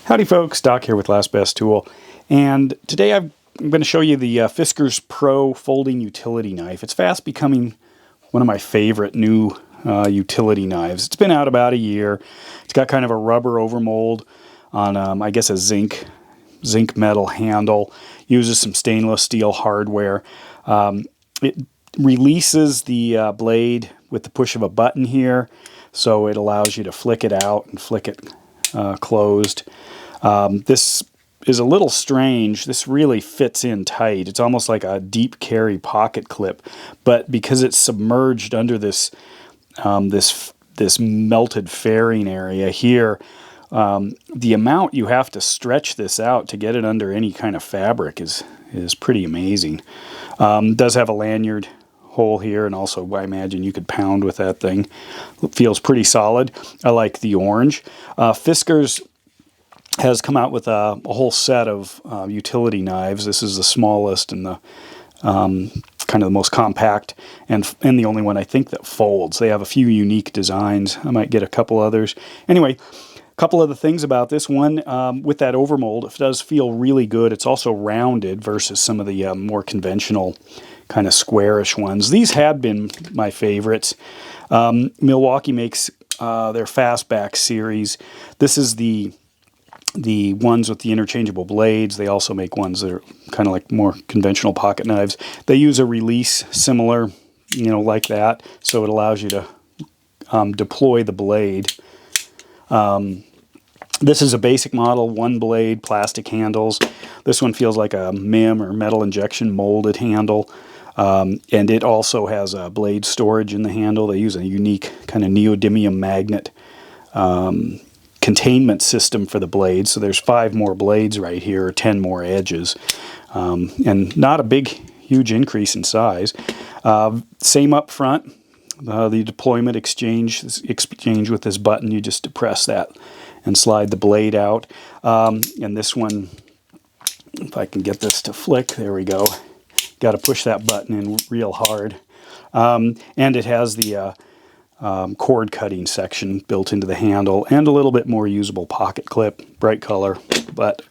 Howdy folks, Doc here with Last Best Tool, and today I'm going to show you the Fiskars Pro folding utility knife. It's fast becoming one of my favorite new utility knives. It's been out about a year. It's got kind of a rubber overmold on, I guess, a zinc metal handle. Uses some stainless steel hardware. It releases the blade with the push of a button here, so it allows you to flick it out and flick it closed. This is a little strange. This really fits in tight. It's almost like a deep carry pocket clip, but because it's submerged under this this melted fairing area here, the amount you have to stretch this out to get it under any kind of fabric is pretty amazing. It does have a lanyard hole here, and also I imagine you could pound with that thing. It feels pretty solid. I like the orange. Fiskars has come out with a whole set of utility knives. This is the smallest and the kind of the most compact, and the only one I think that folds. They have a few unique designs. I might get a couple others. Anyway, a couple of the things about this one, with that overmold, it does feel really good. It's also rounded versus some of the more conventional kind of squarish ones. These have been my favorites. Milwaukee makes their Fastback series. This is the ones with the interchangeable blades. They also make ones that are kind of like more conventional pocket knives. They use a release similar, like that, so it allows you to deploy the blade. This is a basic model, one blade, plastic handles. This one feels like a MIM or metal injection molded handle. And it also has a blade storage in the handle. They use a unique kind of neodymium magnet containment system for the blades. So there's 5 more blades right here, or 10 more edges. And not a big, huge increase in size. Same up front. The deployment exchange with this button, you just depress that and slide the blade out. And this one, if I can get this to flick, there we go. Got to push that button in real hard. And it has the cord cutting section built into the handle, and a little bit more usable pocket clip, bright color. But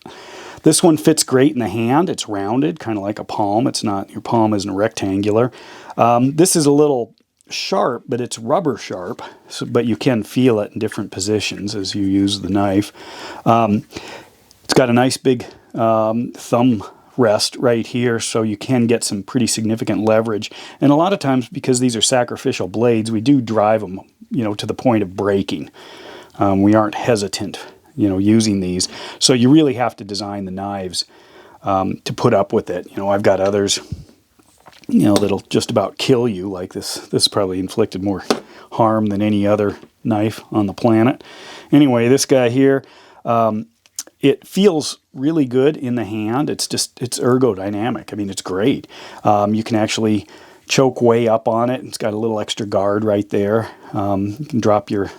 this one fits great in the hand. It's rounded, kind of like a palm. It's not, your palm isn't rectangular. This is a little sharp, but it's rubber sharp, but you can feel it in different positions as you use the knife. It's got a nice big thumb rest right here, so you can get some pretty significant leverage. And a lot of times, because these are sacrificial blades, we do drive them, to the point of breaking. We aren't hesitant, using these. So you really have to design the knives to put up with it. I've got others, that'll just about kill you, like this. This probably inflicted more harm than any other knife on the planet. Anyway, this guy here, it feels really good in the hand. It's ergodynamic. I mean, it's great. You can actually choke way up on it. It's got a little extra guard right there. You can drop your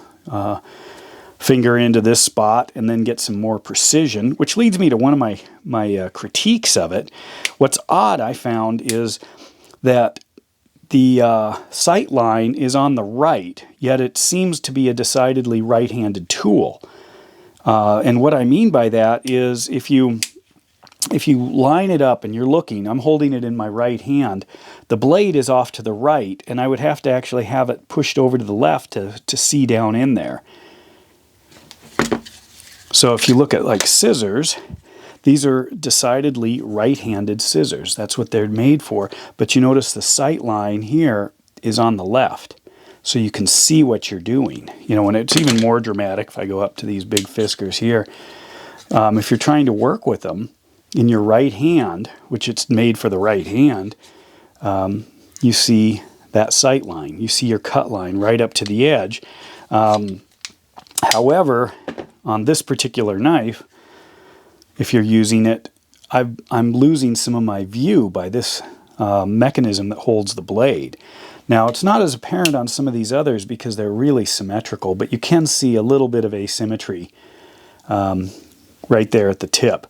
finger into this spot and then get some more precision, which leads me to one of my critiques of it. What's odd, I found, is that the sight line is on the right, yet it seems to be a decidedly right-handed tool. And what I mean by that is if you line it up and you're looking, I'm holding it in my right hand, the blade is off to the right, and I would have to actually have it pushed over to the left to see down in there. So if you look at like scissors, these are decidedly right-handed scissors. That's what they're made for. But you notice the sight line here is on the left, so you can see what you're doing. And it's even more dramatic if I go up to these big Fiskars here. If you're trying to work with them in your right hand, which it's made for the right hand, you see that sight line. You see your cut line right up to the edge. However, on this particular knife, if you're using it, I'm losing some of my view by this mechanism that holds the blade. Now, it's not as apparent on some of these others because they're really symmetrical, but you can see a little bit of asymmetry right there at the tip.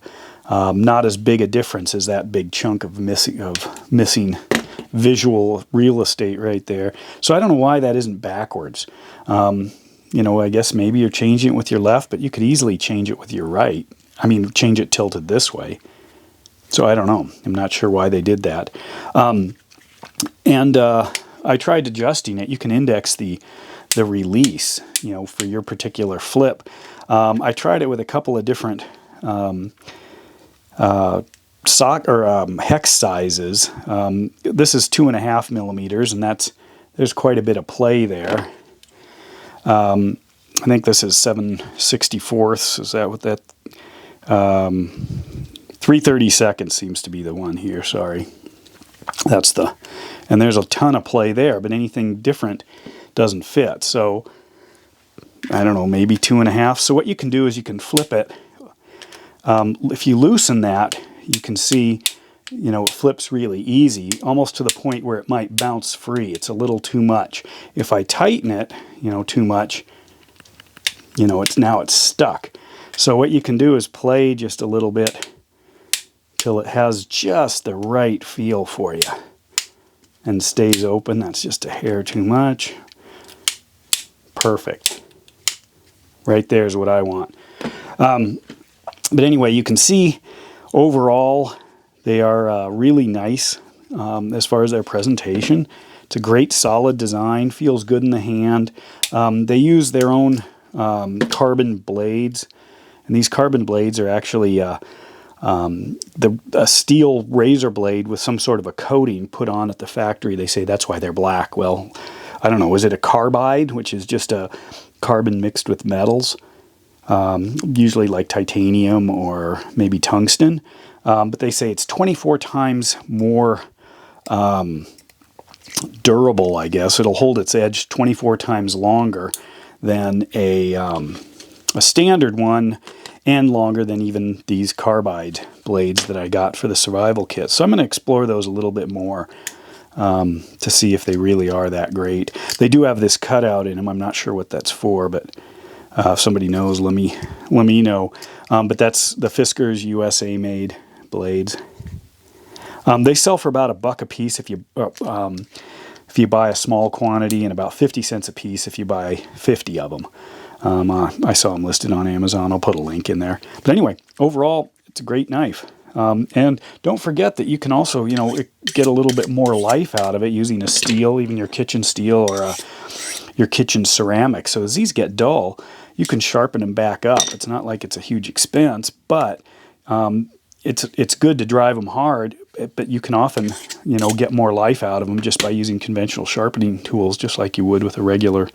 Not as big a difference as that big chunk of missing visual real estate right there. So I don't know why that isn't backwards. I guess maybe you're changing it with your left, but you could easily change it with your right. I mean, change it tilted this way. So I don't know. I'm not sure why they did that. I tried adjusting it. You can index the release, you know, for your particular flip. I tried it with a couple of different hex sizes. This is 2.5 millimeters, and there's quite a bit of play there. I think this is 7/64. Is that what that? 3/32 seems to be the one here. Sorry, and there's a ton of play there, but anything different doesn't fit. So I don't know, maybe 2.5. So what you can do is you can flip it. If you loosen that, you can see, you know, it flips really easy, almost to the point where it might bounce free. It's a little too much. If I tighten it, you know, too much, you know, it's stuck. So what you can do is play just a little bit till it has just the right feel for you and stays open. That's just a hair too much. Perfect. Right there is what I want. But anyway, you can see overall they are really nice as far as their presentation. It's a great solid design, feels good in the hand. They use their own carbon blades, and these carbon blades are actually a steel razor blade with some sort of a coating put on at the factory. They say that's why they're black. Well, I don't know, is it a carbide, which is just a carbon mixed with metals? Usually like titanium or maybe tungsten, but they say it's 24 times more durable, I guess. It'll hold its edge 24 times longer than a standard one, and longer than even these carbide blades that I got for the survival kit. So I'm going to explore those a little bit more to see if they really are that great. They do have this cutout in them. I'm not sure what that's for, but if somebody knows, let me know. But that's the Fiskars USA made blades. They sell for about $1 a piece if you buy a small quantity, and about 50 cents a piece if you buy 50 of them. I saw them listed on Amazon. I'll put a link in there. But anyway, overall, it's a great knife. And don't forget that you can also, you know, get a little bit more life out of it using a steel, even your kitchen steel or your kitchen ceramic. So as these get dull, you can sharpen them back up. It's not like it's a huge expense, but it's good to drive them hard. But you can often, you know, get more life out of them just by using conventional sharpening tools, just like you would with a regular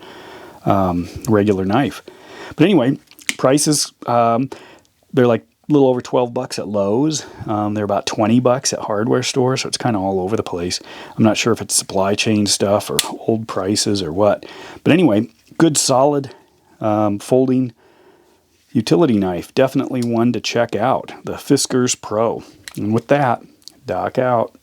knife. But anyway, prices, they're like a little over $12 at Lowe's. They're about $20 at hardware stores, so it's kind of all over the place. I'm not sure if it's supply chain stuff or old prices or what. But anyway, good solid folding utility knife. Definitely one to check out. The Fiskars Pro. And with that, Doc out.